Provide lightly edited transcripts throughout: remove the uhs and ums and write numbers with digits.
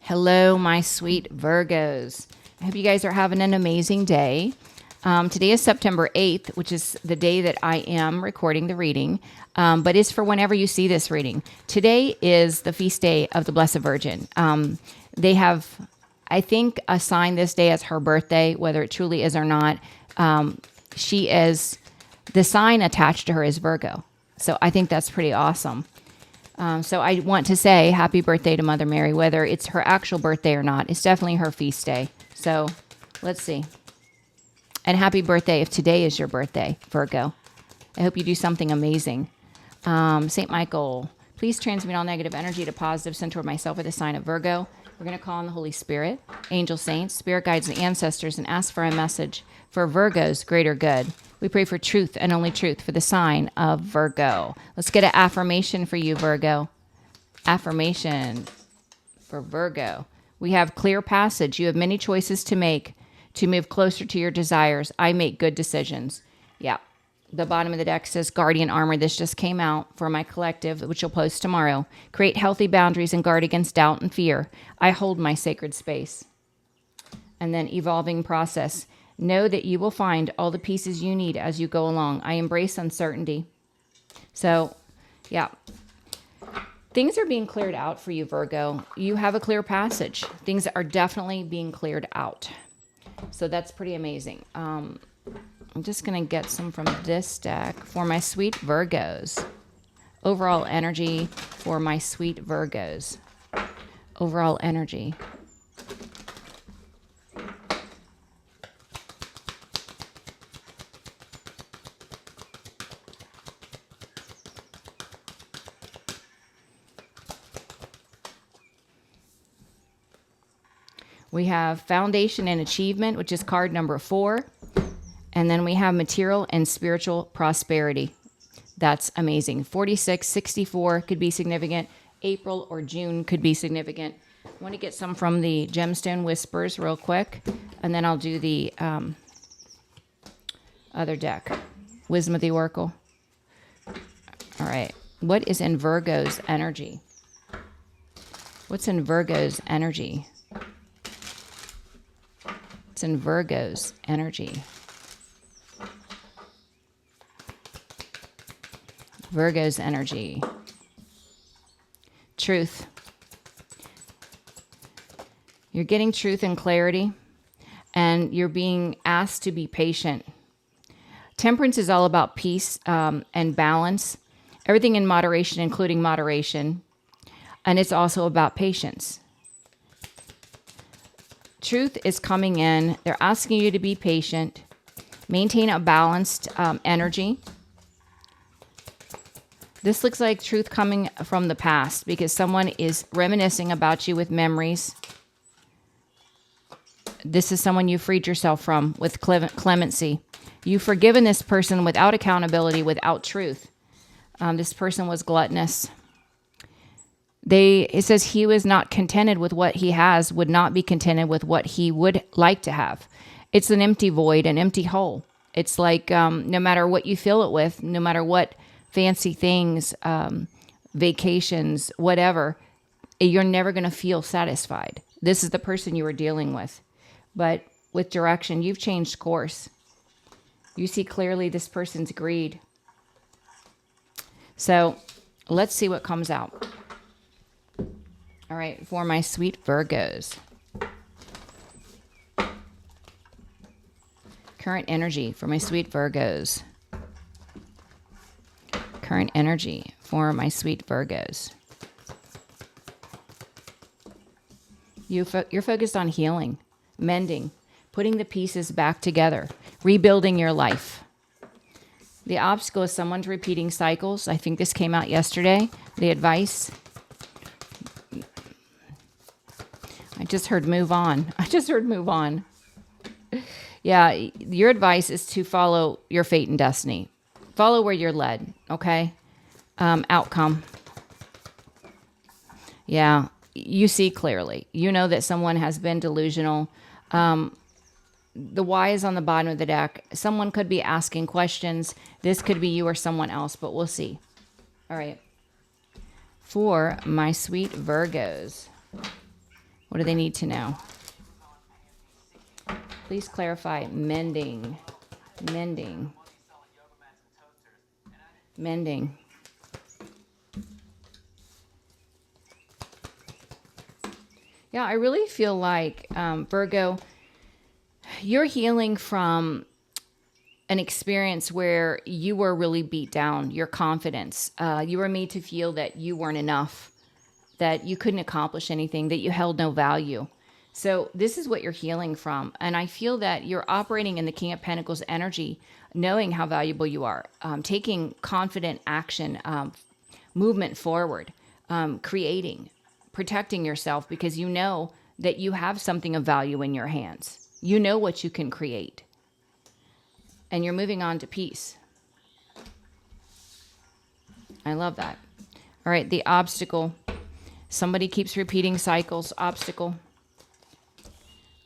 Hello, my sweet Virgos. I hope you guys are having an amazing day. Today is September 8th, which is the day that I am recording the reading, but it's for whenever you see this reading. Today is the feast day of the Blessed Virgin. They have, I think, assigned this day as her birthday, whether it truly is or not. She is, the sign attached to her is Virgo. So I think that's pretty awesome. So I want to say happy birthday to Mother Mary, whether it's her actual birthday or not. It's definitely her feast day. So let's see. And happy birthday if today is your birthday, Virgo. I hope you do something amazing. St. Michael, please transmute all negative energy to positive, sent toward myself with the sign of Virgo. We're going to call on the Holy Spirit, angel saints, spirit guides, and ancestors, and ask for a message for Virgo's greater good. We pray for truth and only truth for the sign of Virgo. Let's get an affirmation for you, Virgo. Affirmation for Virgo. We have clear passage. You have many choices to make to move closer to your desires. I make good decisions. Yeah. The bottom of the deck says Guardian Armor. This just came out for my collective, which will post tomorrow. Create healthy boundaries and guard against doubt and fear. I hold my sacred space. And then evolving process. Know that you will find all the pieces you need as you go along. I embrace uncertainty. So, yeah. Things are being cleared out for you, Virgo. You have a clear passage. Things are definitely being cleared out. So that's pretty amazing. I'm just going to get some from this deck for my sweet Virgos. Overall energy for my sweet Virgos. Overall energy. We have foundation and achievement, which is card number 4. And then we have material and spiritual prosperity. That's amazing. 46, 64 could be significant. April or June could be significant. I want to get some from the Gemstone Whispers real quick. And then I'll do the other deck. Wisdom of the Oracle. All right. What is in Virgo's energy? What's in Virgo's energy? What's in Virgo's energy? Virgo's energy. Truth. You're getting truth and clarity, and you're being asked to be patient. Temperance is all about peace and balance. Everything in moderation, including moderation. And it's also about patience. Truth is coming in. They're asking you to be patient. Maintain a balanced energy. This looks like truth coming from the past because someone is reminiscing about you with memories. This is someone you freed yourself from with clemency. You've forgiven this person without accountability, without truth. This person was gluttonous. It says he was not contented with what he has, would not be contented with what he would like to have. It's an empty void, an empty hole. It's like no matter what you fill it with, no matter what fancy things, vacations, whatever, you're never going to feel satisfied. This is the person you were dealing with. But with direction, you've changed course. You see clearly this person's greed. So let's see what comes out. All right, for my sweet Virgos. Current energy for my sweet Virgos. Current energy for my sweet Virgos. You're focused on healing, mending, putting the pieces back together, rebuilding your life. The obstacle is someone's repeating cycles. I think this came out yesterday. The advice. I just heard move on. Yeah, your advice is to follow your fate and destiny. Follow where you're led, okay? Outcome. Yeah, you see clearly. You know that someone has been delusional. The Y is on the bottom of the deck. Someone could be asking questions. This could be you or someone else, but we'll see. All right. For my sweet Virgos. What What do they need to know? Please clarify. Mending. Mending. Mending. Yeah, I really feel like, Virgo, you're healing from an experience where you were really beat down, your confidence. You were made to feel that you weren't enough, that you couldn't accomplish anything, that you held no value. So this is what you're healing from. And I feel that you're operating in the King of Pentacles energy, knowing how valuable you are, taking confident action, movement forward, creating, protecting yourself, because you know that you have something of value in your hands. You know what you can create. And you're moving on to peace. I love that. All right, the obstacle. Somebody keeps repeating cycles. Obstacle.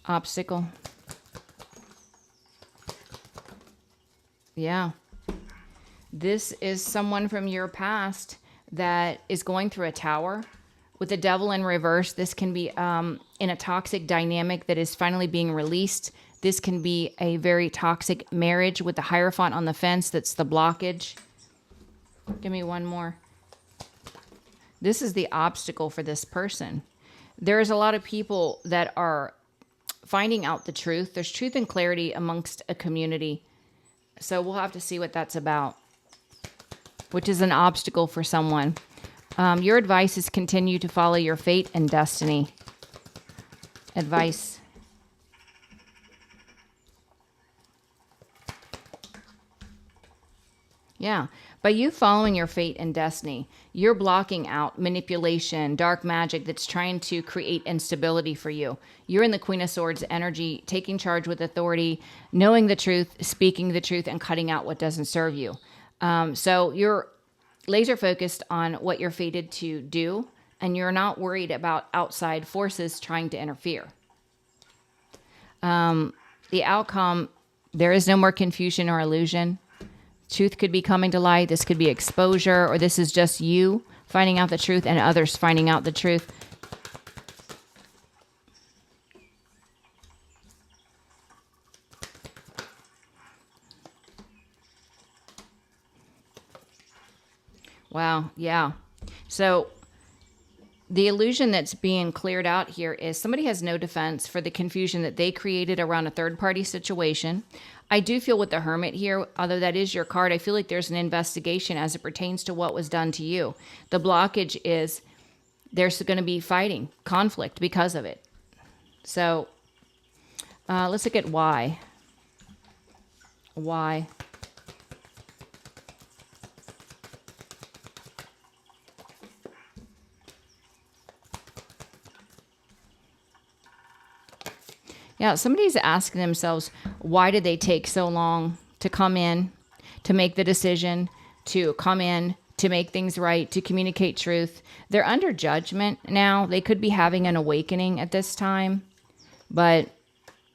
Obstacle. Yeah. This is someone from your past that is going through a tower. With the devil in reverse, this can be in a toxic dynamic that is finally being released. This can be a very toxic marriage with the Hierophant on the fence. That's the blockage. Give me one more. This is the obstacle for this person. There's a lot of people that are finding out the truth. There's truth and clarity amongst a community. So we'll have to see what that's about, which is an obstacle for someone. Your advice is continue to follow your fate and destiny. Advice. Yeah. By you following your fate and destiny, you're blocking out manipulation, dark magic that's trying to create instability for you. You're in the Queen of Swords energy, taking charge with authority, knowing the truth, speaking the truth, and cutting out what doesn't serve you. So you're laser focused on what you're fated to do, and you're not worried about outside forces trying to interfere. The outcome, there is no more confusion or illusion. Truth could be coming to light. This could be exposure, or this is just you finding out the truth and others finding out the truth. Wow. Yeah. So the illusion that's being cleared out here is somebody has no defense for the confusion that they created around a third-party situation. I do feel with the Hermit here, although that is your card, I feel like there's an investigation as it pertains to what was done to you. The blockage is there's going to be fighting, conflict because of it. So let's look at why. Why? Yeah, somebody's asking themselves, why did they take so long to come in, to make the decision, to come in, to make things right, to communicate truth? They're under judgment now. They could be having an awakening at this time. But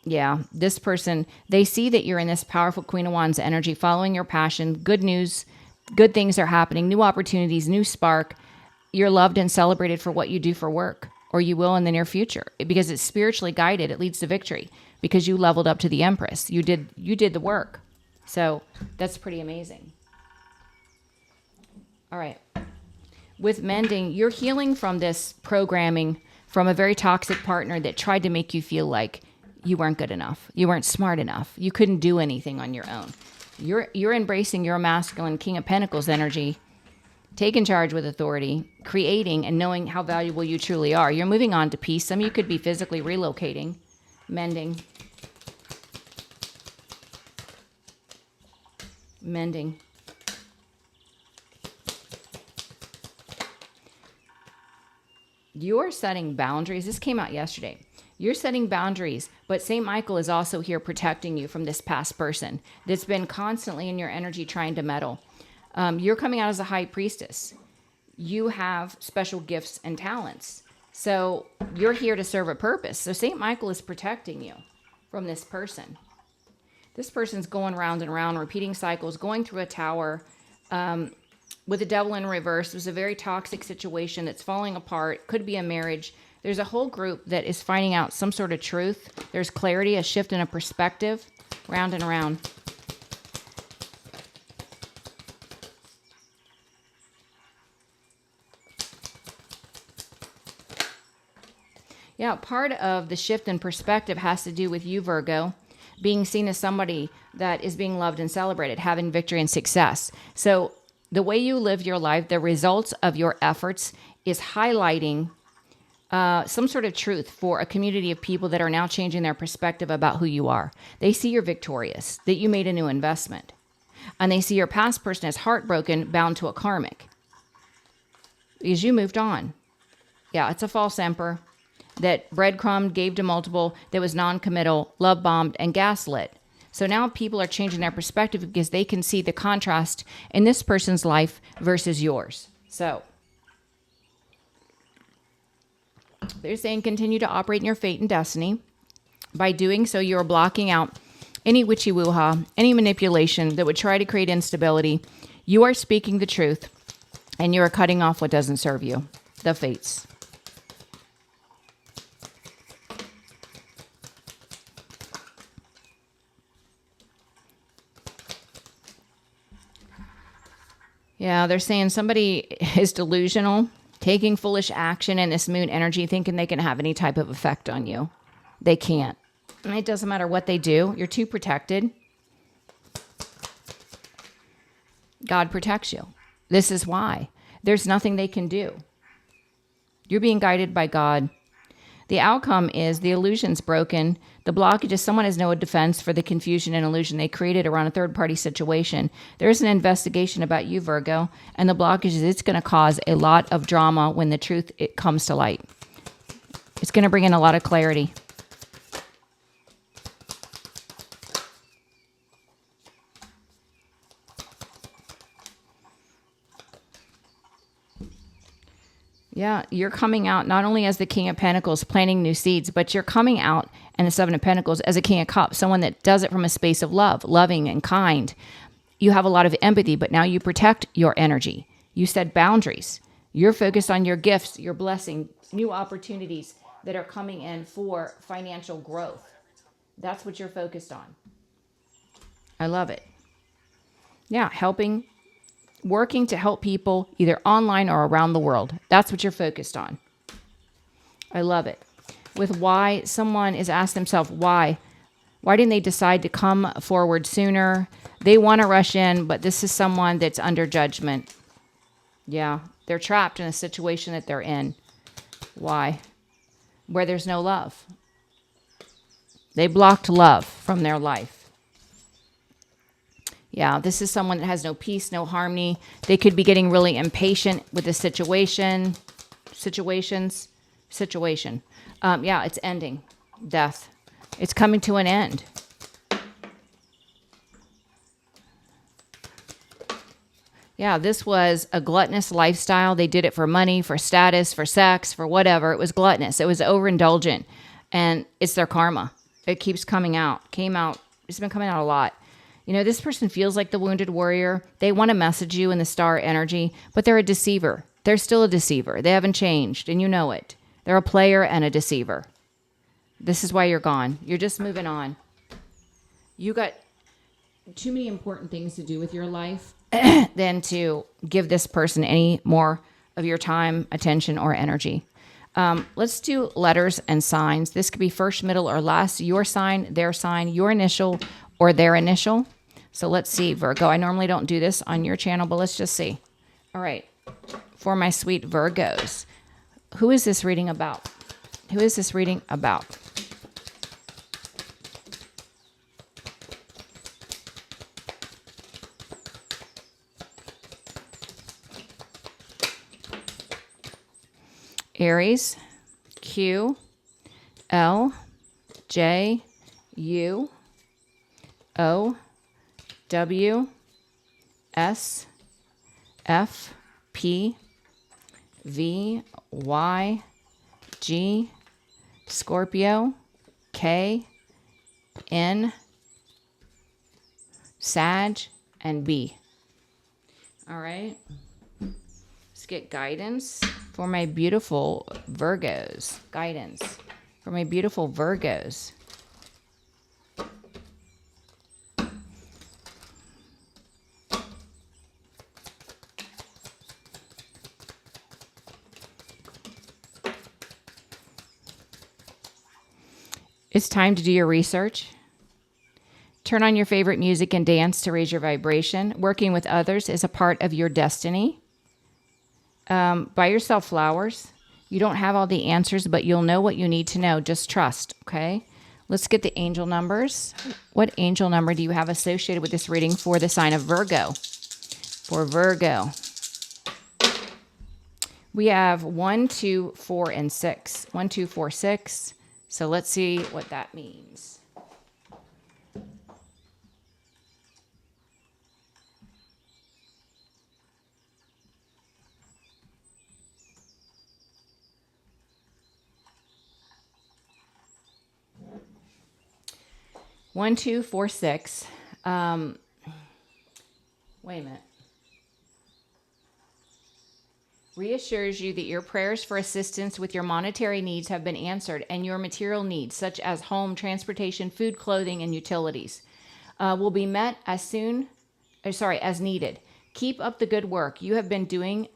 yeah, this person, they see that you're in this powerful Queen of Wands energy, following your passion. Good news, good things are happening, new opportunities, new spark. You're loved and celebrated for what you do for work. Or you will in the near future, because it's spiritually guided. It leads to victory because you leveled up to the Empress. You did the work. So that's pretty amazing. All right. With mending, you're healing from this programming from a very toxic partner that tried to make you feel like you weren't good enough. You weren't smart enough. You couldn't do anything on your own. You're embracing your masculine King of Pentacles energy, taking charge with authority, creating and knowing how valuable you truly are. You're moving on to peace. Some of you could be physically relocating, mending. Mending. You're setting boundaries. This came out yesterday. You're setting boundaries, but St. Michael is also here protecting you from this past person that's been constantly in your energy trying to meddle. You're coming out as a high priestess. You have special gifts and talents. So you're here to serve a purpose. So St. Michael is protecting you from this person. This person's going round and round, repeating cycles, going through a tower with the devil in reverse. It was a very toxic situation that's falling apart. Could be a marriage. There's a whole group that is finding out some sort of truth. There's clarity, a shift in a perspective, round and around. Yeah, part of the shift in perspective has to do with you, Virgo, being seen as somebody that is being loved and celebrated, having victory and success. So the way you live your life, the results of your efforts is highlighting some sort of truth for a community of people that are now changing their perspective about who you are. They see you're victorious, that you made a new investment. And they see your past person as heartbroken, bound to a karmic. Because you moved on. Yeah, it's a false emperor that breadcrumbed, gave to multiple, that was non-committal, love bombed, and gaslit. So now people are changing their perspective because they can see the contrast in this person's life versus yours. So they're saying continue to operate in your fate and destiny. By doing so, you're blocking out any witchy-woo-ha, any manipulation that would try to create instability. You are speaking the truth, and you are cutting off what doesn't serve you. The fates. Yeah, they're saying somebody is delusional, taking foolish action in this moon energy, thinking they can have any type of effect on you. They can't. And it doesn't matter what they do. You're too protected. God protects you. This is why. There's nothing they can do. You're being guided by God. The outcome is the illusion's broken. The blockage is someone has no defense for the confusion and illusion they created around a third-party situation. There's an investigation about you, Virgo, and the blockage is it's going to cause a lot of drama when the truth it comes to light. It's going to bring in a lot of clarity. Yeah, you're coming out not only as the King of Pentacles, planting new seeds, but you're coming out and the Seven of Pentacles as a King of Cups, someone that does it from a space of love, loving and kind. You have a lot of empathy, but now you protect your energy. You set boundaries. You're focused on your gifts, your blessing, new opportunities that are coming in for financial growth. That's what you're focused on. I love it. Yeah, working to help people either online or around the world. That's what you're focused on. I love it. With why, someone is asked themselves, why? Why didn't they decide to come forward sooner? They want to rush in, but this is someone that's under judgment. Yeah, they're trapped in a situation that they're in. Why? Where there's no love. They blocked love from their life. Yeah, this is someone that has no peace, no harmony. They could be getting really impatient with the situation. Yeah, it's ending. Death. It's coming to an end. Yeah, this was a gluttonous lifestyle. They did it for money, for status, for sex, for whatever. It was gluttonous. It was overindulgent. And it's their karma. It keeps coming out. It's been coming out a lot. You know, this person feels like the wounded warrior. They want to message you in the star energy, but they're a deceiver. They're still a deceiver. They haven't changed, and you know it. They're a player and a deceiver. This is why you're gone. You're just moving on. You got too many important things to do with your life than to give this person any more of your time, attention, or energy. Let's do letters and signs. This could be first, middle, or last. Your sign, your initial, or their initial. So let's see, Virgo. I normally don't do this on your channel, but let's just see. All right. For my sweet Virgos, who is this reading about? Who is this reading about? Aries, Q, L, J, U, O, W, S, F, P, V, Y, G, Scorpio, K, N, Sag, and B. All right. Let's get guidance for my beautiful Virgos. Guidance for my beautiful Virgos. It's time to do your research. Turn on your favorite music and dance to raise your vibration. Working with others is a part of your destiny. Buy yourself flowers. You don't have all the answers, but you'll know what you need to know. Just trust, okay? Let's get the angel numbers. What angel number do you have associated with this reading for the sign of Virgo? For Virgo. We have 1, 2, 4, and 6. 1, 2, 4, 6. So let's see what that means. One, two, four, six. Wait a minute. Reassures you that your prayers for assistance with your monetary needs have been answered, and your material needs, such as home, transportation, food, clothing, and utilities, will be met as needed. Keep up the good work you have been doing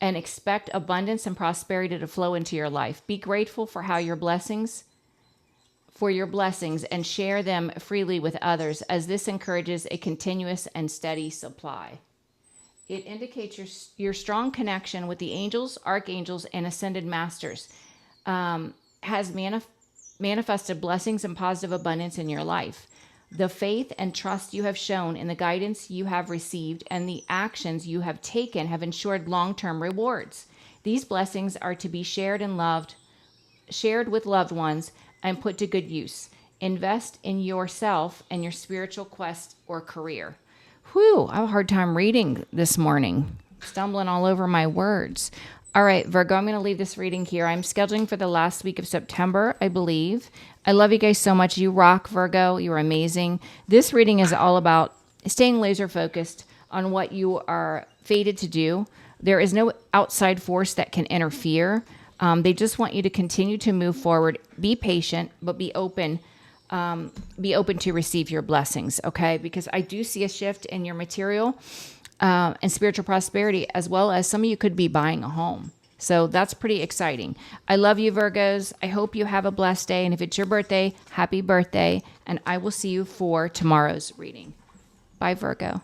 and expect abundance and prosperity to flow into your life. Be grateful for your blessings and share them freely with others, as this encourages a continuous and steady supply. It indicates your strong connection with the angels, archangels, and ascended masters has manifested blessings and positive abundance in your life. The faith and trust you have shown in the guidance you have received and the actions you have taken have ensured long-term rewards. These blessings are to be shared with loved ones and put to good use. Invest in yourself and your spiritual quest or career. Whew, I have a hard time reading this morning. Stumbling all over my words. All right, Virgo, I'm going to leave this reading here. I'm scheduling for the last week of September, I believe. I love you guys so much. You rock, Virgo. You're amazing. This reading is all about staying laser focused on what you are fated to do. There is no outside force that can interfere. They just want you to continue to move forward. Be patient, but be open. Be open to receive your blessings, okay? Because I do see a shift in your material and spiritual prosperity, as well as some of you could be buying a home. So that's pretty exciting. I love you, Virgos. I hope you have a blessed day. And if it's your birthday, happy birthday. And I will see you for tomorrow's reading. Bye, Virgo.